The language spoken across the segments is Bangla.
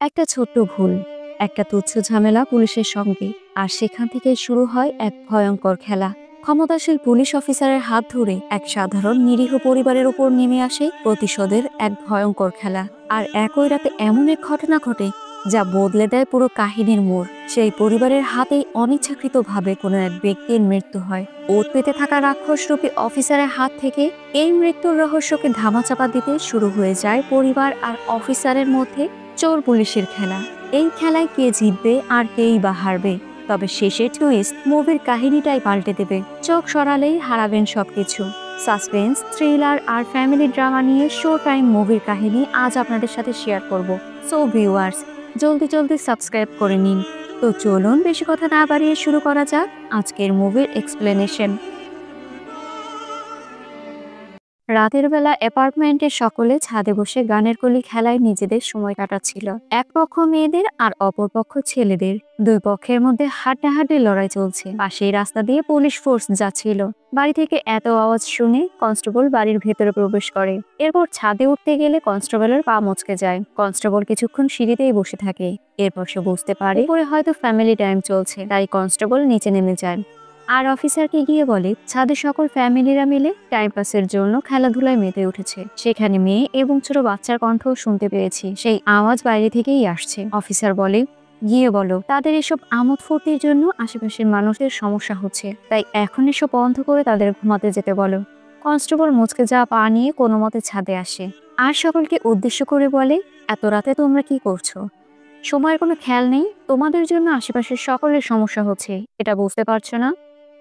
একটা ছোট্ট ভুল, একটা তুচ্ছ ঝামেলা পুলিশের সঙ্গে, আর সেখান থেকে শুরু হয় এক ভয়ঙ্কর খেলা। ক্ষমতাশীল পুলিশ অফিসারের হাত ধরে এক সাধারণ নিরীহ পরিবারের উপর নেমে আসে প্রতিশোধের এক ভয়ঙ্কর খেলা। আর একই রাতে এমন এক ঘটনা ঘটে যা বদলে দেয় পুরো কাহিনীর মোড়। সেই পরিবারের হাতেই অনিচ্ছাকৃতভাবে কোনো এক ব্যক্তির মৃত্যু হয়। ওত পেতে থাকা রাক্ষসরূপী অফিসারের হাত থেকে এই মৃত্যুর রহস্যকে ধামাচাপা দিতে শুরু হয়ে যায় পরিবার আর অফিসারের মধ্যে চোর পুলিশের খেলা। এই খেলায় কে জিতবে আর কেই বা হারবে, তবে শেষের টুইস্ট মুভির কাহিনীটাই পাল্টে দেবে। চোখ সরালেই হারাবেন সবকিছু। সাসপেন্স, থ্রিলার আর ফ্যামিলি ড্রামা নিয়ে শো টাইম মুভির কাহিনী আজ আপনাদের সাথে শেয়ার করব। সো ভিউয়ার্স, জলদি জলদি সাবস্ক্রাইব করে নিন। তো চলুন বেশি কথা না বাড়িয়ে শুরু করা যাক আজকের মুভির এক্সপ্লেনেশন। রাতের বেলা অ্যাপার্টমেন্টের সকলে ছাদে বসে গানের কলি খেলায় নিজেদের সময় কাটাচ্ছিল। এক পক্ষ মেয়েদের আর অপর পক্ষ ছেলেদের। দুই পক্ষের মধ্যে হাড্ডাহাড্ডি লড়াই চলছে। পাশেই রাস্তা দিয়ে পুলিশ ফোর্স যাচ্ছিল। বাড়ি থেকে এত আওয়াজ শুনে কনস্টেবল বাড়ির ভেতরে প্রবেশ করে। এরপর ছাদে উঠতে গেলে কনস্টেবলের পা মচকে যায়। কনস্টেবল কিছুক্ষণ সিঁড়িতেই বসে থাকে। এরপর সে বুঝতে পারে উপরে হয়তো ফ্যামিলি টাইম চলছে, তাই কনস্টেবল নিচে নেমে যায় আর অফিসারকে গিয়ে বলে ছাদে সকল ফ্যামিলিরা মিলে টাইম পাসের জন্য খেলাধুলায় মেতে উঠেছে। সেখানে মেয়ে এবং ছোট বাচ্চার কণ্ঠ শুনতে পেয়েছি, সেই আওয়াজ বাইরে থেকেই আসছে। অফিসার বলে গিয়ে বলো তাদের এসব আমোদ ফুর্তির জন্য আশেপাশের মানুষের সমস্যা হচ্ছে, তাই এখন এসব বন্ধ করে তাদের ঘুমাতে যেতে বলো। কনস্টেবল মুচকে যাওয়া পা নিয়ে কোনো মতে ছাদে আসে আর সকলকে উদ্দেশ্য করে বলে এত রাতে তোমরা কি করছো? সময়ের কোনো খেয়াল নেই? তোমাদের জন্য আশেপাশের সকলের সমস্যা হচ্ছে, এটা বুঝতে পারছো না?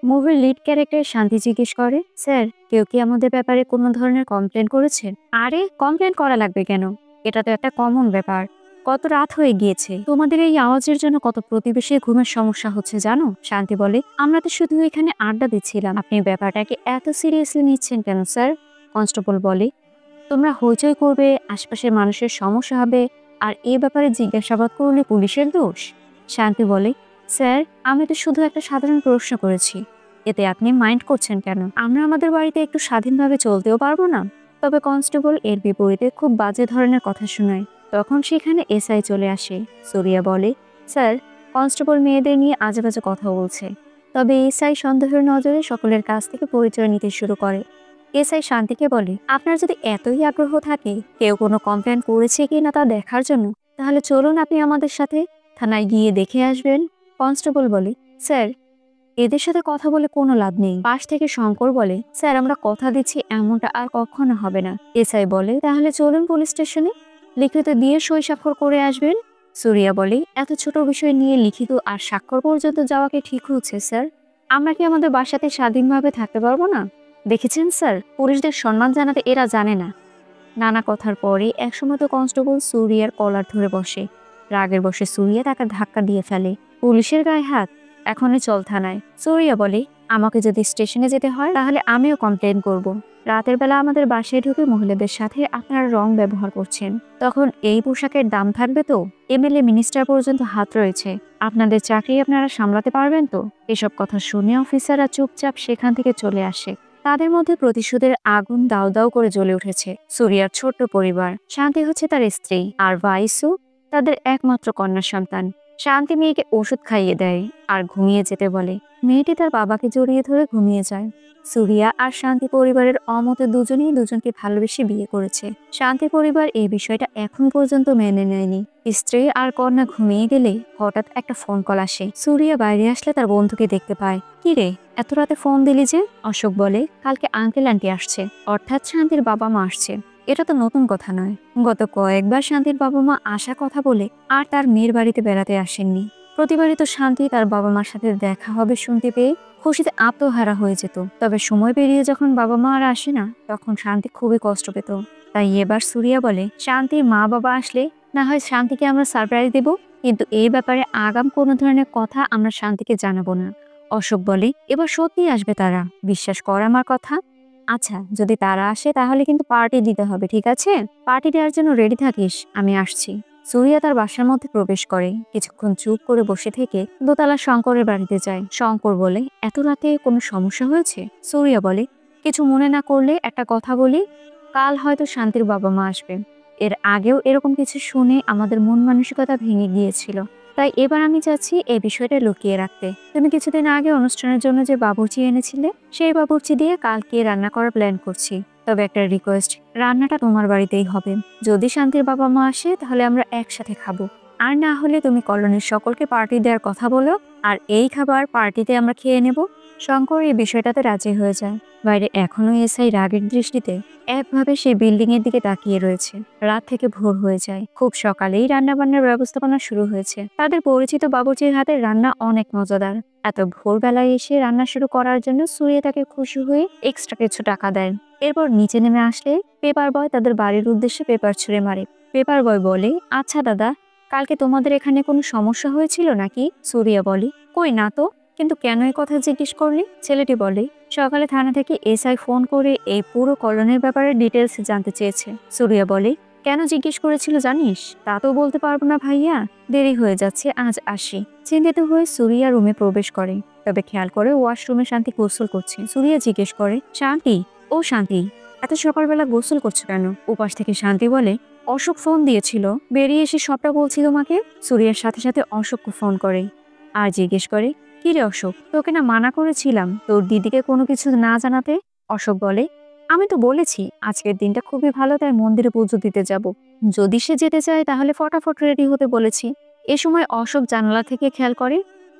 মুভির লিড ক্যারেক্টার শান্তি জিজ্ঞেস করে, স্যার কেউ কি আমাদের ব্যাপারে কোনো ধরনের কমপ্লেন করেছেন? আরে কমপ্লেন করা লাগবে কেন, এটা তো একটা কমন ব্যাপার। কত রাত হয়ে গিয়েছে, তোমাদের এই আওয়াজের জন্য কত প্রতিবেশীর ঘুমের সমস্যা হচ্ছে জানো? শান্তি বলে, আমরা তো শুধু এখানে আড্ডা দিচ্ছিলাম, আপনি ব্যাপারটাকে এত সিরিয়াসলি নিচ্ছেন কেন স্যার? কনস্টেবল বলে, তোমরা হইচই করবে, আশপাশের মানুষের সমস্যা হবে, আর এ ব্যাপারে জিজ্ঞাসাবাদ করলে পুলিশের দোষ। শান্তি বলে, স্যার আমি তো শুধু একটা সাধারণ প্রশ্ন করেছি, এতে আপনি মাইন্ড করছেন কেন? আমরা আমাদের বাড়িতে একটু স্বাধীনভাবে চলতেও পারবো না? তবে কনস্টেবল এর বিপরীতে খুব বাজে ধরনের কথা শোনায়। তখন সেখানে এসআই চলে আসে। সুরিয়া বলে, স্যার কনস্টেবল মেয়েদের নিয়ে আজে বাজে কথা বলছে। তবে এসআই সন্দেহের নজরে সকলের কাছ থেকে পরিচয় নিতে শুরু করে। এসআই শান্তিকে বলে, আপনার যদি এতই আগ্রহ থাকে কেউ কোনো কমপ্লেন করেছে কি না তা দেখার জন্য, তাহলে চলুন আপনি আমাদের সাথে থানায় গিয়ে দেখে আসবেন। কনস্টেবল বলে, স্যার এদের সাথে কথা বলে কোনো লাভ নেই। পাশ থেকে শঙ্কর বলে, স্যার আমরা কথা দিচ্ছি এমনটা আর কখনো হবে না। এসআই বলে, তাহলে চলুন পুলিশ স্টেশনে, লিখিত দিয়ে সই স্বাক্ষর করে আসবেন। সুরিয়া বলে, এত ছোট বিষয় নিয়ে লিখিত আর স্বাক্ষর পর্যন্ত যাওয়াকে ঠিক হচ্ছে স্যার? আমরা কি আমাদের বাসাতে স্বাধীনভাবে থাকতে পারবো না? দেখেছেন স্যার, পুলিশদের সম্মান জানাতে এরা জানে না। নানা কথার পরে একসময় তো কনস্টেবল সুরিয়ার কলার ধরে বসে। রাগের বসে সুরিয়া তাকে ধাক্কা দিয়ে ফেলে। পুলিশের গায়ে হাত, এখনই চল থানায়। সুরিয়া বলে, আমাকে যদি স্টেশনে যেতে হয় তাহলে আমিও কমপ্লেন করব। রাতের বেলা আমাদের বাসায় ঢুকে মহিলাদের সাথে আপনারা রং ব্যবহার করছেন, তখন এই পোশাকের দাম থাকবে তো? এমএলএ মিনিস্টার পর্যন্ত হাত রয়েছে, আপনাদের চাকরি আপনারা সামলাতে পারবেন তো? এসব কথা শুনে অফিসাররা চুপচাপ সেখান থেকে চলে আসে। তাদের মধ্যে প্রতিশোধের আগুন দাউ দাউ করে জ্বলে উঠেছে। সুরিয়ার ছোট্ট পরিবার, শান্তি হচ্ছে তার স্ত্রী, আর ভাইসু তাদের একমাত্র কন্যা সন্তান। শান্তি মেয়েকে ওষুধ খাইয়ে দেয় আর ঘুমিয়ে যেতে বলে। মেয়েটি তার বাবাকে জড়িয়ে ধরে ঘুমিয়ে যায়। সুরিয়া আর শান্তি পরিবারের অমতে দুজনেই দুজনকে ভালোবেসে বিয়ে করেছে। শান্তি পরিবার এই বিষয়টা এখন পর্যন্ত মেনে নেয়নি। স্ত্রী আর কন্যা ঘুমিয়ে গেলে হঠাৎ একটা ফোন কল আসে। সুরিয়া বাইরে আসলে তার বন্ধুকে দেখতে পায়। কি রে, এত রাতে ফোন দিলি যে? অশোক বলে, কালকে আঙ্কেল আন্টি আসছে, অর্থাৎ শান্তির বাবা মা আসছে। এটা তো নতুন কথা নয়, গত কয়েকবার শান্তির বাবা মা আসা কথা বলে আর তার মেয়ের বাড়িতে বেড়াতে আসেননি। প্রতিবারই তো শান্তি তার বাবা মার সাথে দেখা হবে শুনতে পেয়ে খুশিতে আত্মহারা হয়ে যেত। তবে সময় পেরিয়ে যখন বাবা মা আর আসে না, তখন শান্তি খুবই কষ্ট পেত। তাই এবার সুরিয়া বলে, শান্তির মা বাবা আসলে না হয় শান্তিকে আমরা সারপ্রাইজ দেব, কিন্তু এই ব্যাপারে আগাম কোনো ধরনের কথা আমরা শান্তিকে জানাবো না। অশোক বলে, এবার সত্যি আসবে তারা, বিশ্বাস কর আমার কথা। আচ্ছা যদি তারা আসে তাহলে কিন্তু পার্টি দিতে হবে, ঠিক আছে? পার্টি দেওয়ার জন্য রেডি থাকিস, আমি আসছি। সুরিয়া তার বাসার মধ্যে প্রবেশ করে। কিছুক্ষণ চুপ করে বসে থেকে দোতলা শঙ্করের বাড়িতে যায়। শঙ্কর বলে, এত রাতে কোনো সমস্যা হয়েছে? সুরিয়া বলে, কিছু মনে না করলে একটা কথা বলি, কাল হয়তো শান্তির বাবা মা আসবে। এর আগেও এরকম কিছু শুনে আমাদের মন মানসিকতা ভেঙে গিয়েছিল। তাই এবার আমি চাচ্ছি এই বিষয়টা লুকিয়ে রাখতে। তুমি কিছুদিন আগে অনুষ্ঠানের জন্য যে বাবুর্চি এনেছিলে, সেই বাবুর্চি দিয়ে কালকে রান্না করার প্ল্যান করছি। তবে একটা রিকোয়েস্ট, রান্নাটা তোমার বাড়িতেই হবে। যদি শান্তির বাবা মা আসে তাহলে আমরা একসাথে খাবো, আর না হলে তুমি কলোনির সকলকে পার্টি দেওয়ার কথা বলো, আর এই খাবার পার্টিতে আমরা খেয়ে নেব। শঙ্কর এই বিষয়টাতে রাজি হয়ে যায়। বাইরে এখনো এসআই রাগের দৃষ্টিতে একভাবে সেই বিল্ডিং এর দিকে তাকিয়ে রয়েছে। রাত থেকে ভোর হয়ে যায়। খুব সকালেই রান্না বান্নার ব্যবস্থাপনা শুরু হয়েছে। তাদের পরিচিত বাবুর্চির হাতের রান্না অনেক মজাদার। এত ভোরবেলায় এসে রান্না শুরু করার জন্য সুরিয়া তাকে খুশি হয়ে এক্সট্রা কিছু টাকা দেয়। এরপর নিচে নেমে আসলে পেপার বয় তাদের বাড়ির উদ্দেশ্যে পেপার ছুঁড়ে মারে। পেপার বয় বলে, আচ্ছা দাদা, কালকে তোমাদের এখানে কোনো সমস্যা হয়েছিল নাকি? সুরিয়া বলে, কই না তো, কিন্তু কেন এই কথা জিজ্ঞেস করলি? ছেলেটি বলে, সকালে থানা থেকে এসআই ফোন করে এই পুরো কলোনির ব্যাপারে ডিটেলস জানতে চেয়েছে। সুরিয়া বলে, কেন জিজ্ঞেস করেছিল জানিস? তা তো বলতে পারবো না ভাইয়া, দেরি হয়ে যাচ্ছে, আজ আসি। চিন্তিত হয়ে সুরিয়া রুমে প্রবেশ করে। তবে খেয়াল করে ওয়াশরুমে শান্তি গোসল করছে। সুরিয়া জিজ্ঞেস করে, শান্তি, ও শান্তি, এত সকালবেলা গোসল করছো কেন? উপাস থেকে শান্তি বলে, অশোক ফোন দিয়েছিল, বেরিয়ে এসে সবটা বলছি তোমাকে। সুরিয়ার সাথে সাথে অশোককে ফোন করে আর জিজ্ঞেস করে, কি রে অশোক, তোকে না মানা করেছিলাম তোর দিদিকে কোনো কিছু না জানাতে? অশোক বলে, আমি তো বলেছি আজকের দিনটা খুবই ভালো, তাই মন্দিরে পুজো দিতে যাব। যদি সে যেতে চায় তাহলে ফটাফট রেডি হতে বলেছি। এ সময় অশোক জানালা থেকে খেয়াল করে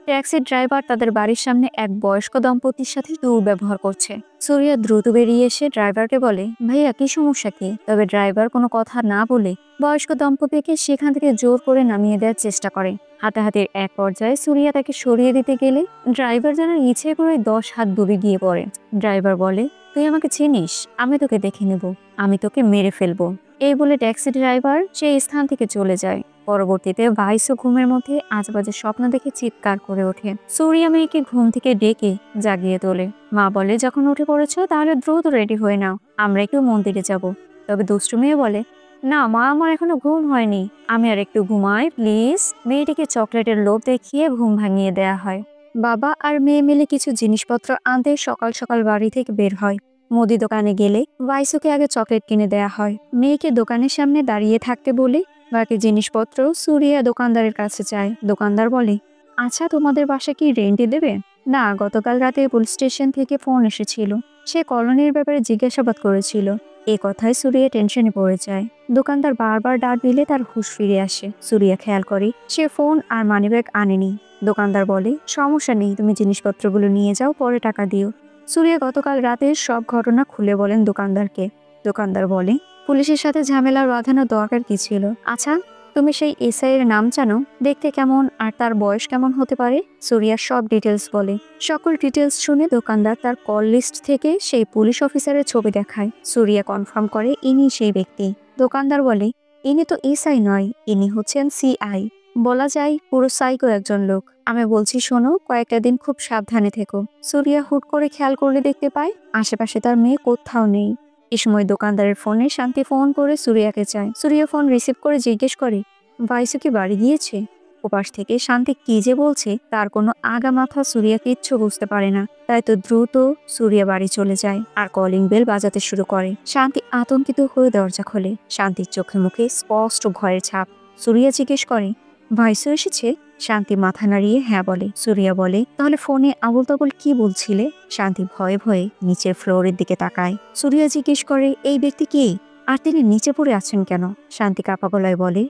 ট্যাক্সির ড্রাইভার তাদের বাড়ির সামনে এক বয়স্ক দম্পতির সাথে দুর্ব্যবহার করছে। সুরিয়া দ্রুত বেরিয়ে এসে ড্রাইভারকে বলে, ভাইয়া কি সমস্যা কি? তবে ড্রাইভার কোনো কথা না বলে বয়স্ক দম্পতিকে সেখান থেকে জোর করে নামিয়ে দেওয়ার চেষ্টা করে। হাতাহাতির এক পর্যায়ে সুরিয়া তাকে সরিয়ে দিতে গেলে ড্রাইভার যেন ইচ্ছে করে 10 হাত দূরে গিয়ে পড়ে। ড্রাইভার বলে, তুই আমাকে চিনিস? আমি তোকে দেখে নেব, আমি তোকে মেরে ফেলবো। এই বলে ট্যাক্সি ড্রাইভার সেই স্থান থেকে চলে যায়। পরবর্তীতে ভাইসও ঘুমের মধ্যে আজবাজে স্বপ্ন দেখে চিৎকার করে ওঠে। সুরিয়া মেয়েকে ঘুম থেকে ডেকে জাগিয়ে তোলে। মা বলে, যখন উঠে পড়েছো তাহলে দ্রুত রেডি হয়ে নাও, আমরা একটু মন্দিরে যাব। তবে দুষ্টু মেয়ে বলে, না মা, আমার এখনো ঘুম হয়নি, আমি আর একটু ঘুমাই প্লিজ। মেয়েটিকে চকলেটের লোভ দেখিয়ে ঘুম ভাঙিয়ে দেয়া হয়। বাবা আর মেয়ে মিলে কিছু জিনিসপত্র আনতে সকাল সকাল বাড়ি থেকে বের হয়। মুদি দোকানে গেলে ভাইসুকে আগে চকলেট কিনে দেয়া হয়। মেয়েকে দোকানের সামনে দাঁড়িয়ে থাকতে বলে বাকি জিনিসপত্র সুরিয়া দোকানদারের কাছে চায়। দোকানদার বলে, আচ্ছা তোমাদের বাসা কি রেন্টে দেবে? না, গতকাল রাতে পুলিশ স্টেশন থেকে ফোন এসেছিল, সে কলোনির ব্যাপারে জিজ্ঞাসাবাদ করেছিল। এ কথায় সুরিয়া টেনশনে পড়ে যায়। দোকানদার বারবার ডাক দিলে তার হুঁশ ফিরে আসে। সুরিয়া খেয়াল করে সে ফোন আর মানিব্যাগ আনেনি। দোকানদার বলে, সমস্যা নেই, তুমি জিনিসপত্রগুলো নিয়ে যাও, পরে টাকা দিও। সুরিয়া গতকাল রাতের সব ঘটনা খুলে বলেন দোকানদারকে। দোকানদার বলে, পুলিশের সাথে ঝামেলা বাঁধানোর দরকার কি ছিল? আচ্ছা, তুমি সেই এসআই এর নাম জানো? দেখতে কেমন আর তার বয়স কেমন হতে পারে? সুরিয়া সব ডিটেলস বলে। সকল ডিটেলস শুনে দোকানদার তার কল লিস্ট থেকে সেই পুলিশ অফিসারের ছবি দেখায়। সুরিয়া কনফার্ম করে ইনি সেই ব্যক্তি। দোকানদার বলে, ইনি তো এসআই নয়, ইনি হচ্ছেন সিআই। বলা যায় পুরো সাইকো একজন লোক। আমি বলছি শোনো, কয়েকটা দিন খুব সাবধানে থেকো। সুরিয়া হুট করে খেয়াল করলে দেখতে পায় আশেপাশে তার মেয়ে কোথাও নেই। এ সময় দোকানদারের ফোনে শান্তি ফোন করে সুরিয়াকে চায়। সুরিয়া ফোন রিসিভ করে জিজ্ঞেস করে, ভাইসু কি বাড়ি গিয়েছে? ওপাশ থেকে শান্তি কি যে বলছে তার কোনো আগা মাথা সুরিয়া কিচ্ছু বুঝতে পারে না। তাই তো দ্রুত সুরিয়া বাড়ি চলে যায় আর কলিং বেল বাজাতে শুরু করে। শান্তি আতঙ্কিত হয়ে দরজা খোলে। শান্তির চোখে মুখে স্পষ্ট ভয়ের ছাপ। সুরিয়া জিজ্ঞেস করে, ভাইসু এসেছে? শান্তি মাথা নাড়িয়ে হ্যাঁ বলে। সুরিয়া বলে, তাহলে ফোনে আবল তাবল কি বলছিলে? শান্তি ভয়ে ভয়ে নিচের ফ্লোরের দিকে তাকায়। সুরিয়া জিজ্ঞেস করে, এই ব্যক্তি কে আর তিনি নিচে পড়ে আছেন কেন? শান্তি কাঁপা গলায় বলে,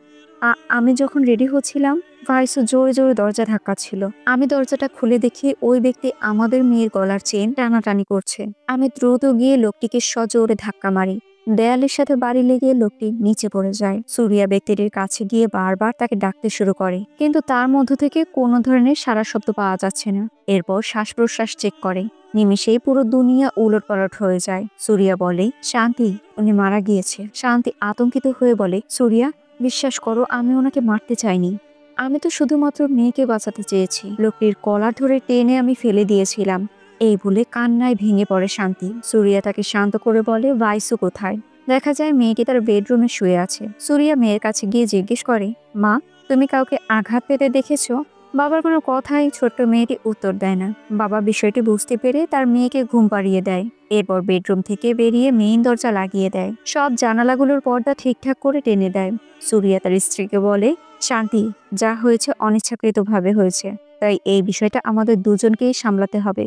আমি যখন রেডি হচ্ছিলাম ভাইসু জোরে জোরে দরজা ধাক্কাচ্ছিল। আমি দরজাটা খুলে দেখি ওই ব্যক্তি আমাদের মেয়ের গলার চেন টানাটানি করছে। আমি দ্রুত গিয়ে লোকটিকে সজোরে ধাক্কা মারি। দেয়ালের সাথে বাড়ি লেগে লোকটি নিচে পড়ে যায়। সুরিয়া ব্যক্তিটির কাছে গিয়ে বারবার তাকে ডাকতে শুরু করে, কিন্তু তার মধ্য থেকে কোনো ধরনের সাড়া শব্দ পাওয়া যাচ্ছে না। এরপর শ্বাস প্রশ্বাস চেক করে। নিমিষেই পুরো দুনিয়া উলটপালট হয়ে যায়। সুরিয়া বলে, শান্তি, উনি মারা গিয়েছে। শান্তি আতঙ্কিত হয়ে বলে, সুরিয়া, বিশ্বাস করো, আমি ওনাকে মারতে চাইনি, আমি তো শুধুমাত্র মেয়েকে বাঁচাতে চেয়েছি। লোকটির কলার ধরে টেনে আমি ফেলে দিয়েছিলাম। এই বলে কান্নায় ভেঙে পড়ে শান্তি। সুরিয়া তাকে শান্ত করে বলে, ভাইসু কোথায়? দেখা যায় মেয়েটি তার বেডরুমে শুয়ে আছে। সুরিয়া মেয়ের কাছে গিয়ে জিজ্ঞেস করে, মা, তুমি কাউকে আঘাত পেতে দেখেছো? বাবার কোনো কথাই ছোট্ট মেয়েটি উত্তর দেয় না। বাবা বিষয়টি বুঝতে পেরে তার মেয়েকে ঘুম পাড়িয়ে দেয়। এরপর বেডরুম থেকে বেরিয়ে মেইন দরজা লাগিয়ে দেয়, সব জানালাগুলোর পর্দা ঠিকঠাক করে টেনে দেয়। সুরিয়া তার স্ত্রীকে বলে, শান্তি, যা হয়েছে অনিচ্ছাকৃতভাবে হয়েছে, তাই এই বিষয়টা আমাদের দুজনকেই সামলাতে হবে।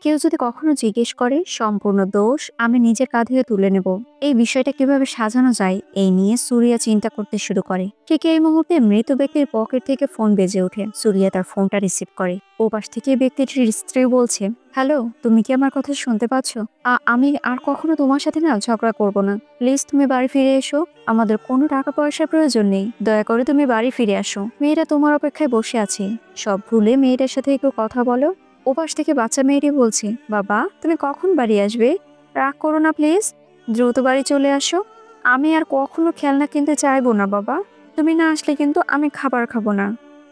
কেউ যদি কখনো জিজ্ঞেস করে, সম্পূর্ণ দোষ আমি নিজের কাঁধে তুলে নেব। এই বিষয়টা কিভাবে সাজানো যায় এই নিয়ে সুরিয়া চিন্তা করতে শুরু করে। ঠিক এই মুহূর্তে মৃত ব্যক্তির পকেট থেকে ফোন বেজে ওঠে। সুরিয়া তার ফোনটা রিসিভ করে। ওপাশ থেকে ব্যক্তিটির স্ত্রী বলছে, হ্যালো, তুমি কি আমার কথা শুনতে পাচ্ছ? আমি আর কখনো তোমার সাথে না ঝগড়া করব না। প্লিজ তুমি বাড়ি ফিরে এসো। আমাদের কোনো টাকা পয়সার প্রয়োজন নেই। দয়া করে তুমি বাড়ি ফিরে আসো। মেয়েরা তোমার অপেক্ষায় বসে আছে। সব ভুলে মেয়েটার সাথে একটু কথা বলো। ওপাশ থেকে বাচ্চা মেয়েটি বলছে, বাবা তুমি কখন বাড়ি আসবে? রাগ করো না প্লিজ, দ্রুত বাড়ি চলে আসো। আমি আর কখনো খেলনা কিনতে চাইবো না বাবা। তুমি না আসলে কিন্তু আমি খাবার খাবো না।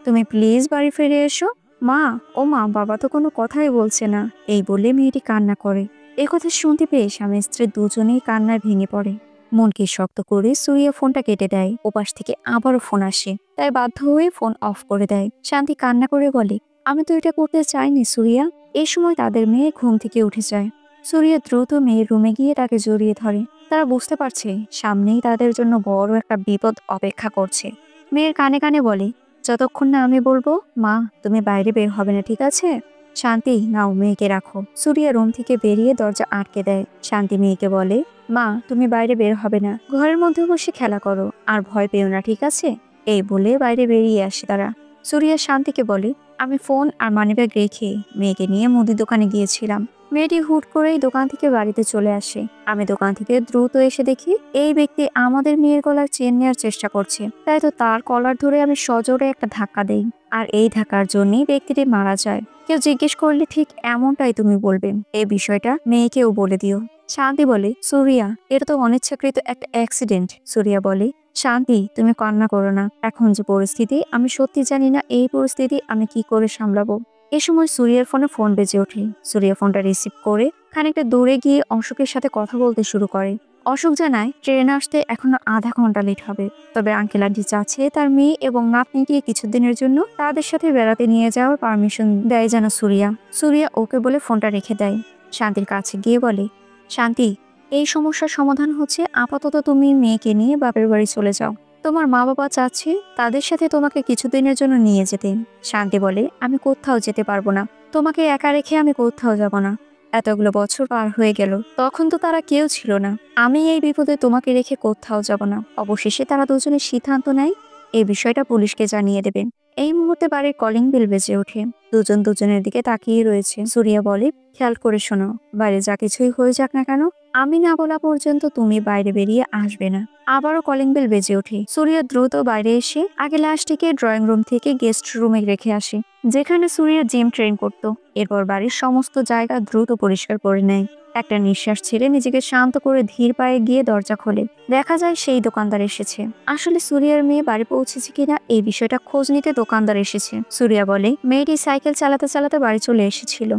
তুমি প্লিজ বাড়ি ফিরে এসো। মা, ও মা, বাবা তো কোনো কথাই বলছে না। এই বলে মেয়েটি কান্না করে। এই কথা শুনতে পেয়ে স্বামী স্ত্রী দুজনেই কান্নায় ভেঙে পড়ে। মনকে শক্ত করে সুরিয়া ফোনটা কেটে দেয়। ওপাশ থেকে আবারও ফোন আসে, তাই বাধ্য হয়ে ফোন অফ করে দেয়। শান্তি কান্না করে বলে, আমি তো এটা করতে চাইনি সুরিয়া। এই সময় তাদের মেয়ে ঘুম থেকে উঠে যায়। সুরিয়া দ্রুত মেয়ের রুমে গিয়ে তাকে জড়িয়ে ধরে। তারা বুঝতে পারছে সামনেই তাদের জন্য বড় একটা বিপদ অপেক্ষা করছে। মেয়ের কানে কানে বলে, যতক্ষণ না আমি বলবো মা, তুমি বাইরে বের হবে না, ঠিক আছে? শান্তি, নাও মেয়েকে রাখো। সুরিয়া রুম থেকে বেরিয়ে দরজা আটকে দেয়। শান্তি মেয়েকে বলে, মা তুমি বাইরে বের হবে না, ঘরের মধ্যে বসে খেলা করো, আর ভয় পেও না, ঠিক আছে? এই বলে বাইরে বেরিয়ে আসে তারা। সুরিয়া শান্তিকে বলে, আমি ফোন আর মানিব্যাগ রেখে মেয়েকে নিয়ে মুদির দোকানে গিয়েছিলাম। মেয়েটি হুট করেই দোকান থেকে বাড়িতে চলে আসে। আমি দোকান থেকে দ্রুত এসে দেখি এই ব্যক্তি আমাদের মেয়ের গলার চেন নেওয়ার চেষ্টা করছে। তাই তো তার কলার ধরে আমি সজোরে একটা ধাক্কা দেই, আর এই ধাক্কার জন্যই ব্যক্তিটি মারা যায়। কেউ জিজ্ঞেস করলে ঠিক এমনটাই তুমি বলবে। এই বিষয়টা মেয়েকেও বলে দিও। শান্তি বলে, সুরিয়া, এটা তো অনিচ্ছাকৃত একটা অ্যাক্সিডেন্ট। সুরিয়া বলে, শান্তি তুমি কান্না করো না। এখন যে পরিস্থিতি, আমি সত্যি জানি না এই পরিস্থিতি আমি কি করে সামলাবো। এ সময় সুরিয়ার ফোনে ফোন বেজে ওঠে। সুরিয়া ফোনটা রিসিভ করে খানিকটা দূরে গিয়ে অশোকের সাথে কথা বলতে শুরু করে। অশোক জানায় ট্রেন আসতে এখনো আধা ঘন্টা লেট হবে। তবে আঙ্কেল আন্টি চাচ্ছে তার মেয়ে এবং নাতনিকে কিছুদিনের জন্য তাদের সাথে বেড়াতে নিয়ে যাওয়ার পারমিশন দেয় যেন সুরিয়া। সুরিয়া ওকে বলে ফোনটা রেখে দেয়। শান্তির কাছে গিয়ে বলে, শান্তি, এই সমস্যার সমাধান হচ্ছে আপাতত তুমি মেয়েকে নিয়ে বাপের বাড়ি চলে যাও। তোমার মা বাবা চাচ্ছে তাদের সাথে তোমাকে কিছুদিনের জন্য নিয়ে যেতে। শান্তি বলে, আমি কোথাও যেতে পারবো না। তোমাকে একা রেখে আমি কোথাও যাব না। এতগুলো বছর পার হয়ে গেল, তখন তো তারা কেউ ছিল না। আমি এই বিপদে তোমাকে রেখে কোথাও যাব না। অবশেষে তারা দুজনে সিদ্ধান্ত নেয় এই বিষয়টা পুলিশকে জানিয়ে দেবেন। এই মুহূর্তে বাড়ির কলিং বেল বেজে ওঠে। দুজন দুজনের দিকে তাকিয়ে রয়েছে। সুরিয়া বলে, খেয়াল করে শোনো, বাইরে যা কিছুই হয়ে যাক না কেন, আমি না বলা পর্যন্ত তুমি বাইরে বেরিয়ে আসবে না। আবারও কলিং বেল বেজে ওঠে। সুরিয়া দ্রুত বাইরে এসে আগে লাশটিকে ড্রয়িং রুম থেকে গেস্ট রুমে রেখে আসে, যেখানে সুরিয়া জিম ট্রেন করত। এরপর বাড়ির সমস্ত জায়গা দ্রুত পরিষ্কার করে নেয়। একটা নিঃশ্বাস ছেড়ে নিজেকে শান্ত করে ধীর পায়ে গিয়ে দরজা খোলে। দেখা যায় সেই দোকানদার এসেছে। আসলে সুরিয়ার মেয়ে বাড়ি পৌঁছেছে কিনা এই বিষয়টা খোঁজ নিতে দোকানদার এসেছে। সুরিয়া বলে, মেয়েটি সাইকেল চালাতে চালাতে বাড়ি চলে এসেছিল।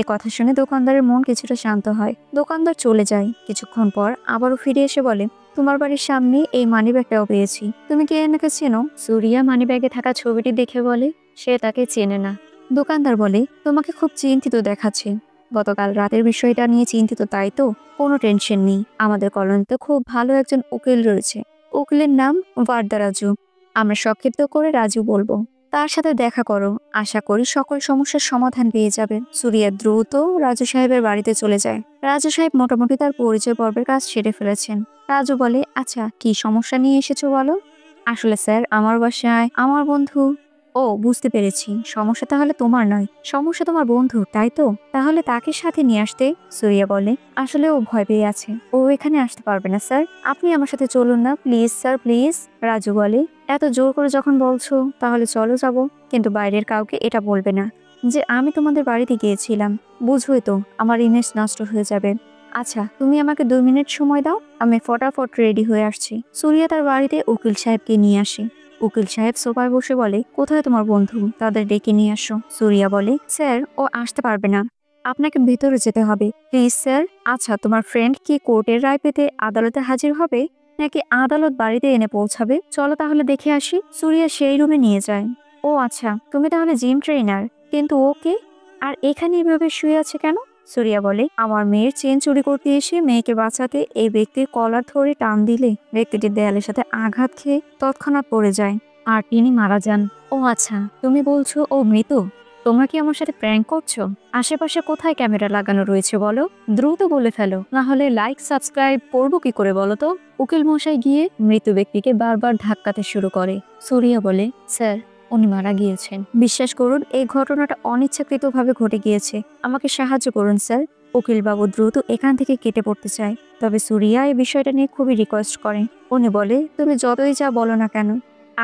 এ কথা শুনে দোকানদারের মন কিছুটা শান্ত হয়। দোকানদার চলে যায়। কিছুক্ষণ পর আবারও ফিরে এসে বলে, তোমার বাড়ির সামনে এই মানিব্যাগটাও পেয়েছি। তুমি কি এনাকে চেনো? সুরিয়া মানিব্যাগে থাকা ছবিটি দেখে বলে সে তাকে চেনে না। দোকানদার বলে, তোমাকে খুব চিন্তিত দেখাচ্ছে। গতকাল রাতের বিষয়টা নিয়ে চিন্তিত, তাই তো? কোনো টেনশন নেই, আমাদের কলোনিতে খুব ভালো একজন উকিল রয়েছে। উকিলের নাম ওয়ার্দা রাজু। আমরা সংক্ষিপ্ত করে রাজু বলবো। তার সাথে দেখা করো, আশা করি সকল সমস্যার সমাধান পেয়ে যাবে। সুরিয়া দ্রুত রাজু সাহেবের বাড়িতে চলে যায়। রাজু সাহেব মোটামুটি তার পরিচয় পর্বের কাজ সেরে ফেলেছেন। রাজু বলে, আচ্ছা কি সমস্যা নিয়ে এসেছো বলো? আসলে স্যার, আমার বাসায় আমার বন্ধু। ও, বুঝতে পেরেছি, সমস্যা তাহলে তোমার নয়, সমস্যা তোমার বন্ধু, তাই তো? তাহলে তাকে সাথে নিয়ে আসতে। সুরিয়া বলে, আসলে ও ভয় পেয়ে আছে, ও এখানে আসতে পারবে না স্যার। আপনি আমার সাথে চলুন না প্লিজ স্যার, প্লিজ। রাজু বলে, এত জোর করে যখন বলছো তাহলে চলো যাব, কিন্তু বাইরের কাউকে এটা বলবে না যে আমি তোমাদের বাড়িতে গিয়েছিলাম। বুঝোই তো আমার ইমেজ নষ্ট হয়ে যাবে। আচ্ছা, তুমি আমাকে 2 মিনিট সময় দাও, আমি ফটাফট রেডি হয়ে আসছি। সুরিয়া তার বাড়িতে উকিল সাহেবকে নিয়ে আসে। উকিল সাহেব সোফায় বসে বলে, কোথায় তোমার বন্ধু? তাদের ডেকে নিয়ে আসো। সুরিয়া বলে, স্যার ও আসতে পারবে না, আপনাকে ভেতরে যেতে হবে প্লিজ স্যার। আচ্ছা, তোমার ফ্রেন্ড কি কোর্টের রায় পেতে আদালতে হাজির হবে, নাকি আদালত বাড়িতে এনে পৌঁছাবে? চলো তাহলে দেখে আসি। সুরিয়া সেই রুমে নিয়ে যায়। ও আচ্ছা, তুমি তাহলে জিম ট্রেনার। কিন্তু ওকে আর এখানে এভাবে শুয়ে আছে কেন? সুরিয়া বলে, আমার মেয়ের চেন চুরি করতে এসে মেয়েকে বাঁচাতে এই ব্যক্তির কলার ধরে টান দিলে ব্যক্তিটি দেয়ালের সাথে আঘাত খেয়ে তৎক্ষণাৎ পড়ে যায় আর তিনি মারা যান। ও আচ্ছা, তুমি বলছো ও মৃত? তোমরা কি আমার সাথে প্র্যাঙ্ক করছো? আশেপাশে কোথায় ক্যামেরা লাগানো রয়েছে বলো, দ্রুত বলে ফেলো, না হলে লাইক সাবস্ক্রাইব করবো কি করে বলো তো। উকিল মশাই গিয়ে মৃত ব্যক্তিকে বারবার ধাক্কাতে শুরু করে। সুরিয়া বলে, স্যার, উনি মারা গিয়েছেন। বিশ্বাস করুন, এই ঘটনাটা অনিচ্ছাকৃতভাবে ঘটে গিয়েছে। আমাকে সাহায্য করুন স্যার। উকিলবাবু দ্রুত এখান থেকে কেটে পড়তে চায়, তবে সুরিয়া এই বিষয়টা নিয়ে খুবই রিকোয়েস্ট করে। উনি বলে, তুমি যতই যা বলো না কেন,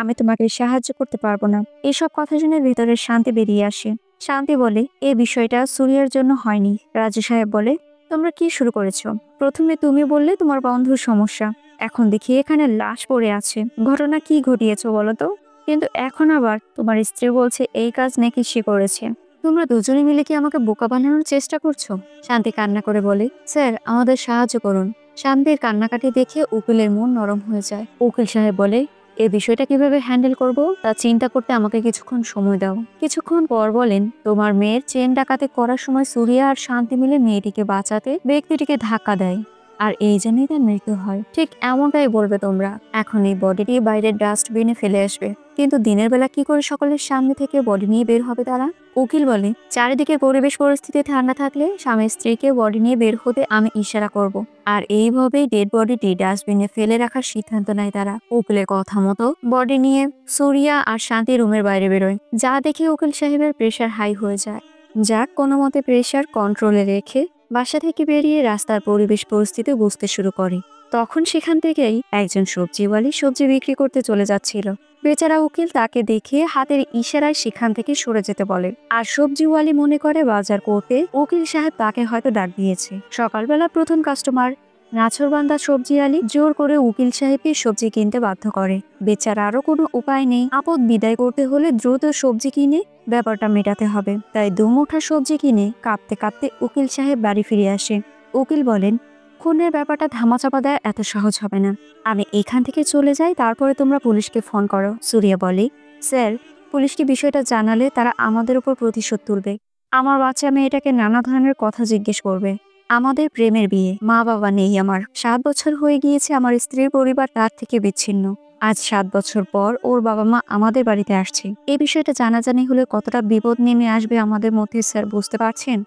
আমি তোমাকে সাহায্য করতে পারবো না। এসব কথা শুনে ভেতরে শান্তি বেরিয়ে আসে। শান্তি বলে, এই বিষয়টা সুরিয়ার জন্য হয়নি। রাজু সাহেব বলে, তোমরা কি শুরু করেছো? প্রথমে তুমি বললে তোমার বন্ধুর সমস্যা, এখন দেখি এখানে লাশ পড়ে আছে। ঘটনা কি ঘটিয়েছো বলো তো? কিন্তু এখন আবার তোমার স্ত্রী বলছে এই কাজ নাকি সে করেছে। তোমরা দুজনে মিলে কি আমাকে বোকা বানানোর চেষ্টা করছো? শান্তি কান্না করে বলে, স্যার, আমাদের সাহায্য করুন। শান্তির কান্নাকাটি দেখে উকিলের মন নরম হয়ে যায়। উকিল সাহেব বলে, এই বিষয়টা কিভাবে হ্যান্ডেল করব তা চিন্তা করতে আমাকে কিছুক্ষণ সময় দাও। কিছুক্ষণ পর বলেন, তোমার মেয়ের চেন ডাকাতি করার সময় সুরিয়া আর শান্তি মিলে মেয়েটিকে বাঁচাতে ব্যক্তিটিকে ধাক্কা দেয় আর এই জন্যই তার মৃত্যু হয়। ঠিক এমনটাই বলবে তোমরা। এখন এই বডিটি বাইরের ডাস্টবিনে ফেলে আসবে। কিন্তু দিনের বেলা কি করে সকলের সামনে থেকে বডি নিয়ে বের হবে তারা? উকিল বলে, চারিদিকে পরিবেশ পরিস্থিতি ঠান্ডা থাকলে স্বামী স্ত্রীকে বডি নিয়ে বের হতে আমি ইশারা করব। আর এইভাবেই ডেড বডিটি ডাস্টবিনে ফেলে রাখার সিদ্ধান্ত নেয় তারা। উকিলের কথা মতো বডি নিয়ে সুরিয়া আর শান্তি রুমের বাইরে বেরোয়, যা দেখে উকিল সাহেবের প্রেশার হাই হয়ে যায়। যাক, কোনো মতে প্রেশার কন্ট্রোলে রেখে বাসা থেকে বেরিয়ে রাস্তার পরিবেশ পরিস্থিতি বুঝতে শুরু করে। তখন সেখান থেকেই একজন সবজিওয়ালি সবজি বিক্রি করতে চলে যাচ্ছিল। বেচারা উকিল তাকে দেখে হাতের ইশারায় সেখান থেকে সরে যেতে বলে। আর সবজিওয়ালি মনে করে বাজার করতে উকিল সাহেব তাকে হয়তো ডাক দিয়েছে। সকালবেলা প্রথম কাস্টমার নাছরবান্দা সবজি আলী জোর করে উকিল সাহেবকে সবজি কিনতে বাধ্য করে। বেচারা আরো কোনো উপায় নেই, আপদ বিদায় করতে হলে দ্রুত সবজি কিনে ব্যাপারটা মেটাতে হবে। তাই দুমুঠা সবজি কিনে কাঁপতে কাঁপতে উকিল সাহেব বাড়ি ফিরে আসে। উকিল বলেন, খুনের ব্যাপারটা ধামাচাপা দেয় এত সহজ হবে না। আমি এখান থেকে চলে যাই, তারপরে তোমরা পুলিশকে ফোন করো। সুরিয়া বলে, স্যার, পুলিশকে বিষয়টা জানালে তারা আমাদের উপর প্রতিশোধ তুলবে। আমার বাচ্চা মেয়েটাকে নানা ধরনের কথা জিজ্ঞেস করবে। আমাদের প্রেমের বিয়ে, মা বাবা নেই আমার। 7 বছর হয়ে গিয়েছে আমার স্ত্রীর পরিবার তার থেকে বিচ্ছিন্ন। আজ 7 বছর পর ওর বাবা মা আমাদের বাড়িতে আসছে। এই বিষয়টা জানাজানি হলে কতটা বিপদ নেমে আসবে আমাদের মধ্যে স্যার, বুঝতে পারছেন?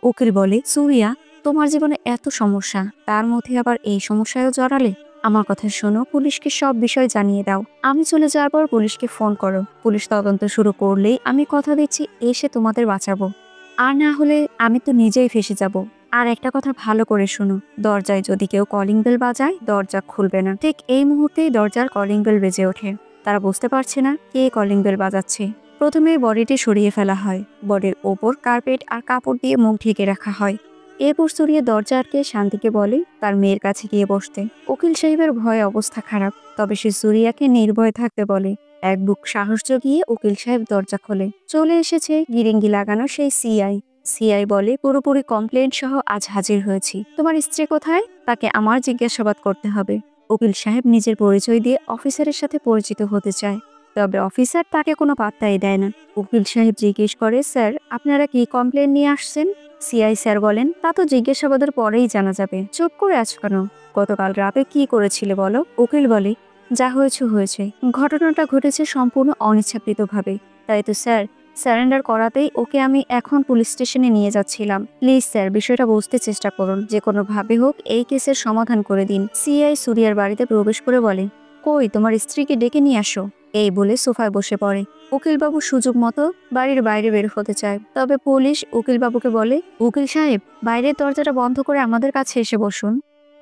উকিল বলে, সুরিয়া, তোমার জীবনে এত সমস্যা, তার মধ্যে আবার এই সমস্যায়ও জড়ালে। আমার কথা শোনো, পুলিশকে সব বিষয় জানিয়ে দাও। আমি চলে যাওয়ার পর পুলিশকে ফোন করো। পুলিশ তদন্ত শুরু করলেই আমি কথা দিচ্ছি এসে তোমাদের বাঁচাবো। আর না হলে আমি তো নিজেই ফেসে যাব। আর একটা কথা ভালো করে শোনো, দরজায় যদি কেউ কলিং বেল বাজায় দরজা খুলবে না। ঠিক এই মুহূর্তেই দরজার কলিং বেল বেজে ওঠে। তারা বুঝতে পারছে না কে কলিং বেল বাজাচ্ছে। প্রথমে বডিটি সরিয়ে ফেলা হয়। বডির ওপর কার্পেট আর কাপড় দিয়ে মুখ ঢেকে রাখা হয়। এরপর সরিয়ে দরজা আটকে শান্তিকে বলে তার মেয়ের কাছে গিয়ে বসতে। উকিল সাহেবের ভয়ে অবস্থা খারাপ, তবে সে সুরিয়াকে নির্ভয় থাকতে বলে। এক বুক সাহস জগিয়ে উকিল সাহেব দরজা খোলে। চলে এসেছে গিরিঙ্গি লাগানো সেই সিআই। সিআই বলে, পুরোপুরি কমপ্লেন্ট সহ আজ হাজির হয়েছি। তোমার স্ত্রী কোথায়? তাকে আমার জিজ্ঞাসাবাদ করতে হবে। উকিল সাহেব নিজের পরিচয় দিয়ে অফিসারের সাথে পরিচিত হতে চায়, তবে অফিসার তাকে কোনো পাত্তাই দেয় না। উকিল সাহেব জিজ্ঞেস করে, স্যার, আপনারা কি কমপ্লেন নিয়ে আসছেন? সিআই স্যার বলেন, তা তো জিজ্ঞাসাবাদের পরেই জানা যাবে। চুপ করে আছো কেন? গতকাল রাতে কি করেছিলে বলো? উকিল বলে, যা হয়েছে হয়েছে। ঘটনাটা ঘটেছে সম্পূর্ণ অনিচ্ছাকৃতভাবে। তাই তো স্যার, সারেন্ডার করাতেই ওকে আমি এখন পুলিশ স্টেশনে নিয়ে যাচ্ছিলাম। প্লিজ স্যার, বিষয়টা বুঝতে চেষ্টা করুন। যে কোনো ভাবে হোক এই কেসের সমাধান করে দিন। সিআই সুরিয়ার বাড়িতে প্রবেশ করে বলে, কই তোমার স্ত্রীকে ডেকে নিয়ে আসো। এই বলে সোফায় বসে পড়ে। উকিলবাবু সুযোগ মতো বাড়ির বাইরে বের হতে চায়, তবে পুলিশ উকিলবাবুকে বলে, উকিল সাহেব, বাইরের দরজাটা বন্ধ করে আমাদের কাছে এসে বসুন।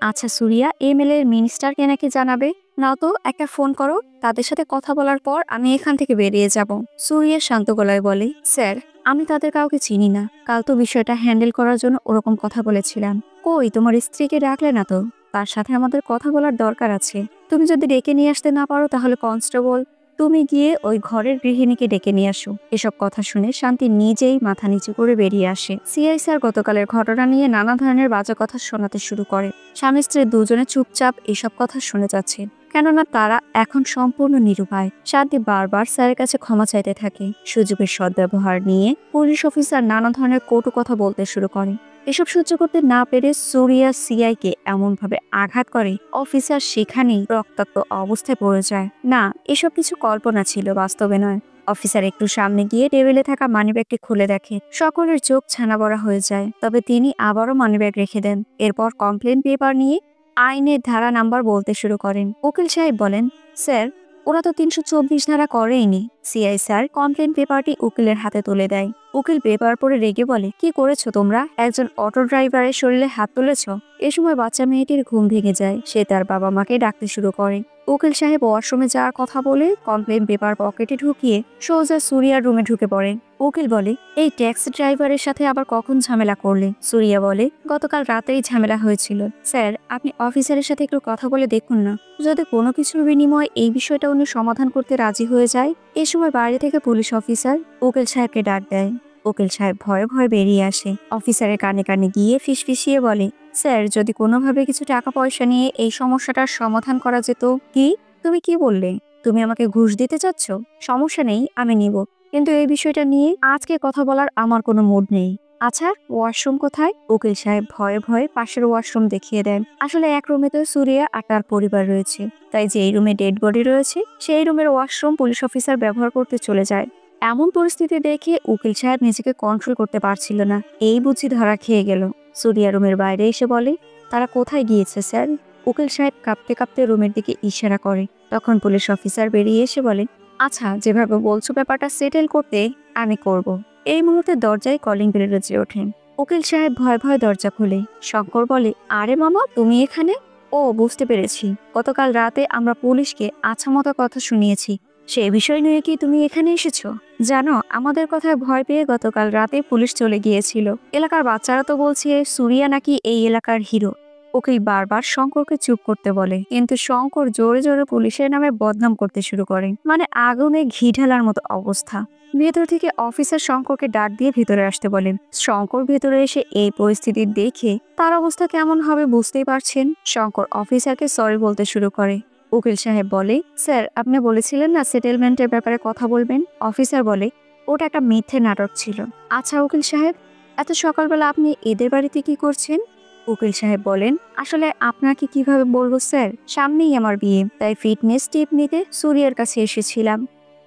আচ্ছা সুরিয়া, এমএলএ মিনিস্টারকে নাকি জানাবে? নাও তো একটা ফোন করো, তাদের সাথে কথা বলার পর আমি এখান থেকে বেরিয়ে যাব। সুরিয়া শান্ত গলায় বলে, স্যার, আমি তাদের কাউকে চিনি না। কাল তো বিষয়টা হ্যান্ডেল করার জন্য ওরকম কথা বলেছিলাম। কই তোমার স্ত্রীকে ডাকলে না তো? তার সাথে আমাদের কথা বলার দরকার আছে। তুমি যদি ডেকে নিয়ে আসতে না পারো তাহলে কনস্টেবল, তুমি গিয়ে ওই ঘরের গৃহিণীকে ডেকে নিয়ে আসো। এসব কথা শুনে শান্তি নিজেই মাথা নিচু করে বেরিয়ে আসে। সিআই স্যার গতকালের ঘটনা নিয়ে নানা ধরনের বাজে কথা শোনাতে শুরু করে। স্বামী স্ত্রী দুজনে চুপচাপ এসব কথা শুনে যাচ্ছে। কেননা তারা এখন সম্পূর্ণ নিরুপায়। শান্তি বারবার স্যারের কাছে ক্ষমা চাইতে থাকে। সুযোগের সদ্ব্যবহার নিয়ে পুলিশ অফিসার নানা ধরনের কটু কথা বলতে শুরু করে। এসব সহ্য করতে না পেরে সুরিয়া সিআইকে এমনভাবে আঘাত করে অফিসার সেখানেই রক্তাক্ত অবস্থায় পড়ে যায়। না, এসব কিছু কল্পনা ছিল, বাস্তবে নয়। অফিসার একটু সামনে গিয়ে টেবিলে থাকা মানিব্যাগটি খুলে দেখে। সকলের চোখ ছানাবড়া হয়ে যায়, তবে তিনি আবারও মানিব্যাগ রেখে দেন। এরপর কমপ্লেন পেপার নিয়ে আইনের ধারা নাম্বার বলতে শুরু করেন। উকিল সাহেব বলেন, স্যার, ওরা তো 324 ধারা করেইনি। সিআই স্যার কমপ্লেন পেপারটি উকিলের হাতে তুলে দেয়। উকিল পেপার পরে রেগে বলে, কি করেছো তোমরা? একজন অটো ড্রাইভারের শরীরে হাত তুলেছ? এ সময় বাচ্চা মেয়েটির ঘুম ভেঙে যায়। সে তার বাবা মাকে ডাকতে শুরু করে। উকিল সাহেব ওয়াশরুমে যাওয়ার কথা বলে কমপ্লেন পেপার পকেটে ঢুকিয়ে সোজা সুরিয়ার রুমে ঢুকে পড়ে। উকিল বলে, এই ট্যাক্সি ড্রাইভারের সাথে আবার কখন ঝামেলা করলে? সুরিয়া বলে, গতকাল রাতেই ঝামেলা হয়েছিল। স্যার, আপনি অফিসারের সাথে একটু কথা বলে দেখুন না, যদি কোনো কিছুর বিনিময়ে এই বিষয়টা উনি সমাধান করতে রাজি হয়ে যায়। এ সময় বাইরে থেকে পুলিশ অফিসার উকিল সাহেবকে ডাক দেয়। উকিল সাহেব ভয়ে ভয়ে বেরিয়ে আসে। অফিসারের কানে কানে গিয়ে ফিসফিসিয়ে বলে, স্যার, যদি কোনোভাবে কিছু টাকা পয়সা নিয়ে এই সমস্যাটার সমাধান করা যেত। কি? তুমি কি বললে? তুমি আমাকে ঘুষ দিতে চাচ্ছ? সমস্যা নেই, আমি নিব, কিন্তু এই বিষয়টা নিয়ে আজকে কথা বলার আমার কোনো মুড নেই। আচ্ছা, ওয়াশরুম কোথায়? উকিল সাহেব ভয়ে ভয়ে পাশের ওয়াশরুম দেখিয়ে দেন। আসলে এক রুমে তো সুরিয়া আর তার পরিবার রয়েছে, তাই যেই রুমে ডেড বডি রয়েছে সেই রুমের ওয়াশরুম পুলিশ অফিসার ব্যবহার করতে চলে যায়। এমন পরিস্থিতি দেখে উকিল সাহেব নিজেকে কন্ট্রোল করতে পারছিল না। এই বুঝি ধরা খেয়ে গেল। সুরিয়া রুমের বাইরে এসে বলে, তারা কোথায় গিয়েছে স্যার? উকিল সাহেব কাঁপতে কাঁপতে রুমের দিকে ইশারা করে। তখন পুলিশ অফিসার বেরিয়ে এসে বলে, আচ্ছা, যেভাবে বলছো ব্যাপারটা সেটেল করতে আমি করব। এই মুহূর্তে দরজায় কলিং বেল বেজে ওঠে। উকিল সাহেব ভয় ভয় দরজা খুলে। শঙ্কর বলে, আরে মামা, তুমি এখানে? ও, বুঝতে পেরেছি, গতকাল রাতে আমরা পুলিশকে আচ্ছামতো কথা শুনিয়েছি, সেই বিষয় নিয়ে কি তুমি এখানে এসেছো? জানো, আমাদের কথায় ভয় পেয়ে গতকাল রাতে পুলিশ চলে গিয়েছিল। এলাকার বাচ্চারা তো বলছে সুরিয়া নাকি এই এলাকার হিরো। উকিল বারবার শঙ্করকে চুপ করতে বলে, কিন্তু শঙ্কর জোরে জোরে পুলিশের নামে বদনাম করতে শুরু করে। মানে আগুনে ঘি ঢালার মতো অবস্থা। ভেতর থেকে অফিসার শঙ্করকে ডাক দিয়ে ভেতরে আসতে বলেন। শঙ্কর ভেতরে এসে এই পরিস্থিতি দেখে তার অবস্থা কেমন হবে বুঝতেই পারছেন। শঙ্কর অফিসারকে সরি বলতে শুরু করে। উকিল সাহেব বলে, স্যার, আপনি বলেছিলেন না সেটেলমেন্টের ব্যাপারে কথা বলবেন। অফিসার বলে, ওটা একটা মিথ্যে নাটক ছিল। আচ্ছা উকিল সাহেব, এত সকালবেলা আপনি এদের বাড়িতে কি করছেন? উকিল সাহেব বলেন, আসলে আপনাকে কিভাবে বলবো স্যার, সামনেই আমার বিয়ে, তাই ফিটনেস টিপ নিতে সুরিয়ার কাছে এসেছিলাম।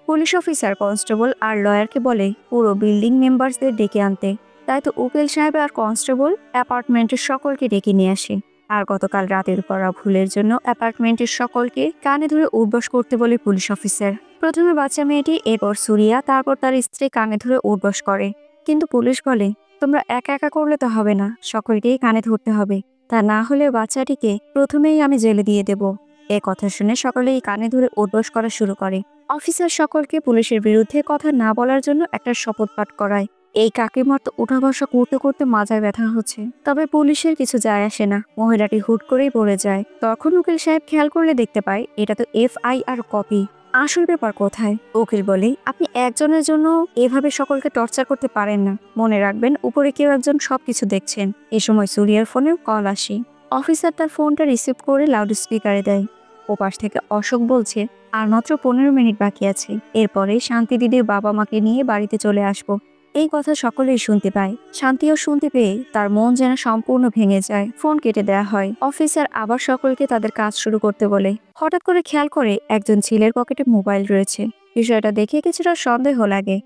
পুলিশ অফিসার কনস্টেবল আর লয়ারকে বলে পুরো বিল্ডিং মেম্বারসদের ডেকে আনতে। তাই তো উকিল সাহেব আর কনস্টেবল অ্যাপার্টমেন্টের সকলকে ডেকে নিয়ে আসে। আর গতকাল রাতের করা ভুলের জন্য অ্যাপার্টমেন্টের সকলকে কানে ধরে উঠবস করতে বলে পুলিশ অফিসার। প্রথমে বাচ্চা মেয়েটি, এরপর সুরিয়া, তারপর তার স্ত্রী কানে ধরে উঠবস করে। কিন্তু পুলিশ বলে, তোমরা একা একা করলে তো হবে না, সকলকেই কানে ধরতে হবে, তা না হলে বাচ্চাটিকে প্রথমেই আমি জেলে দিয়ে দেব। এ কথা শুনে সকলেই কানে ধরে উঠবস করা শুরু করে। অফিসার সকলকে পুলিশের বিরুদ্ধে কথা না বলার জন্য একটা শপথ পাঠ করায়। এই কাকিমার তো উঠা বসা করতে করতে মাজায় ব্যথা হচ্ছে, তবে পুলিশের কিছু যায় আসে না, মহিলাটি হুট করেই পড়ে যায়। তখন উকিল সাহেব খেয়াল করলে দেখতে পায় এটা তো FIR কপি। আসল ব্যাপার কোথায়? উকিল বলে, আপনি একজনের জন্য এভাবে সকলকে টর্চার করতে পারেন না। মনে রাখবেন, উপরে কেউ একজন সবকিছু দেখছেন। এ সময় সুরিয়ার ফোনেও কল আসে। অফিসার তার ফোনটা রিসিভ করে লাউড স্পিকারে দেয়। ওপাশ থেকে অশোক বলছে, আর মাত্র 15 মিনিট বাকি আছে, এরপরে শান্তি দিদির বাবা মাকে নিয়ে বাড়িতে চলে আসবো। এই কথা সকলেই শুনতে পায়। শান্তিও শুনতে পেয়ে তার মন যেন সম্পূর্ণ ভেঙে যায়। ফোন কেটে দেওয়া হয়। অফিসার আবার সকলকে তাদের কাজ শুরু করতে বলে। হঠাৎ করে খেয়াল করে একজন ছেলের পকেটে মোবাইল রয়েছে। বিষয়টা দেখে কিছুটা সন্দেহ লাগে,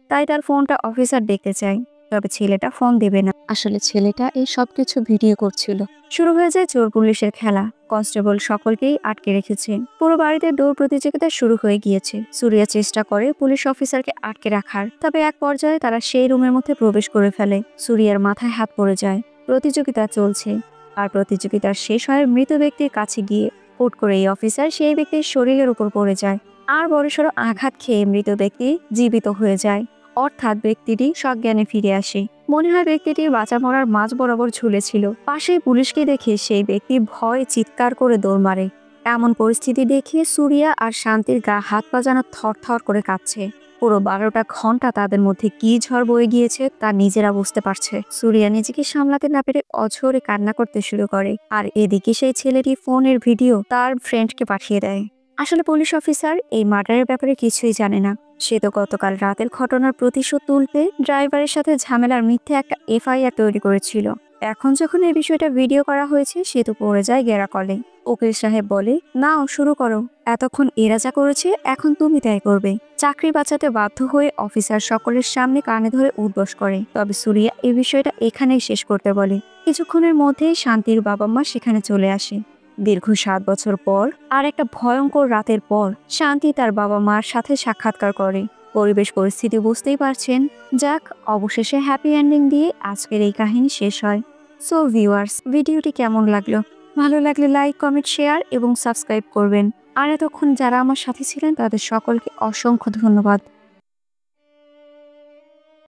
তাই তার ফোনটা অফিসার দেখতে চায়। তবে ছেলেটা ফোন দেবে না। আসলে ছেলেটা এই সবকিছু ভিডিও করছিল। শুরু হয়ে যায় চোর পুলিশের খেলা। কনস্টেবল সকলকেই আটকে রেখেছে। পুরো বাড়িতে দৌড় প্রতিযোগিতা শুরু হয়ে গিয়েছে। সুরিয়া চেষ্টা করে পুলিশ অফিসারকে আটকে রাখার, তবে এক পর্যায়ে তারা সেই রুমের মধ্যে প্রবেশ করে ফেলে। সুরিয়ার মাথায় হাত পড়ে যায়। প্রতিযোগিতা চলছে, আর প্রতিযোগিতার শেষ হয় মৃত ব্যক্তির কাছে গিয়ে। হুট করে এই অফিসার সেই ব্যক্তির শরীরের উপর পড়ে যায়, আর বড়সড় আঘাত খেয়ে মৃত ব্যক্তি জীবিত হয়ে যায়। অর্থাৎ ব্যক্তিটি সজ্ঞানে ফিরে আসে। মনে হয় ব্যক্তিটি বাঁচা মরার মাঝ বরাবর ঝুলেছিল। পাশে পুলিশকে দেখে সেই ব্যক্তি ভয়ে চিৎকার করে দৌড় মারে। এমন পরিস্থিতি দেখে সুরিয়া আর শান্তির গা হাত পা যেন থরথর করে কাঁপছে। পুরো 12টা ঘন্টা তাদের মধ্যে কি ঝড় বয়ে গিয়েছে তা নিজেরা বুঝতে পারছে। সুরিয়া নিজেকে সামলাতে না পেরে অঝরে কান্না করতে শুরু করে, আর এদিকে সেই ছেলেটি ফোনের ভিডিও তার ফ্রেন্ডকে পাঠিয়ে দেয়। আসলে পুলিশ অফিসার এই মার্ডারের ব্যাপারে কিছুই জানে না। সে তো গতকাল রাতের ঘটনার প্রতিশোধ তুলতে ড্রাইভারের সাথে ঝামেলার মিথ্যে একটা এফআইআর তৈরি করেছিল। এখন যখন এই বিষয়টা ভিডিও করা হয়েছে সে তো পড়ে যায় গেরাকলে। উকিল সাহেব বলে, নাও শুরু করো, এতক্ষণ এরা যা করেছে এখন তুমি তাই করবে। চাকরি বাঁচাতে বাধ্য হয়ে অফিসার সকলের সামনে কানে ধরে উদ্বোস করে। তবে সুরিয়া এই বিষয়টা এখানেই শেষ করতে বলে। কিছুক্ষণের মধ্যেই শান্তির বাবা মা সেখানে চলে আসে। দীর্ঘ 7 বছর পর আর একটা ভয়ঙ্কর রাতের পর শান্তি তার বাবা মার সাথে সাক্ষাৎকার করে। পরিবেশ পরিস্থিতি বুঝতেই পারছেন। যাক, অবশেষে হ্যাপি এন্ডিং দিয়ে আজকের এই কাহিনী শেষ হয়। সো ভিউয়ার্স, ভিডিওটি কেমন লাগলো? ভালো লাগলে লাইক, কমেন্ট, শেয়ার এবং সাবস্ক্রাইব করবেন। আর এতক্ষণ যারা আমার সাথে ছিলেন তাদের সকলকে অসংখ্য ধন্যবাদ।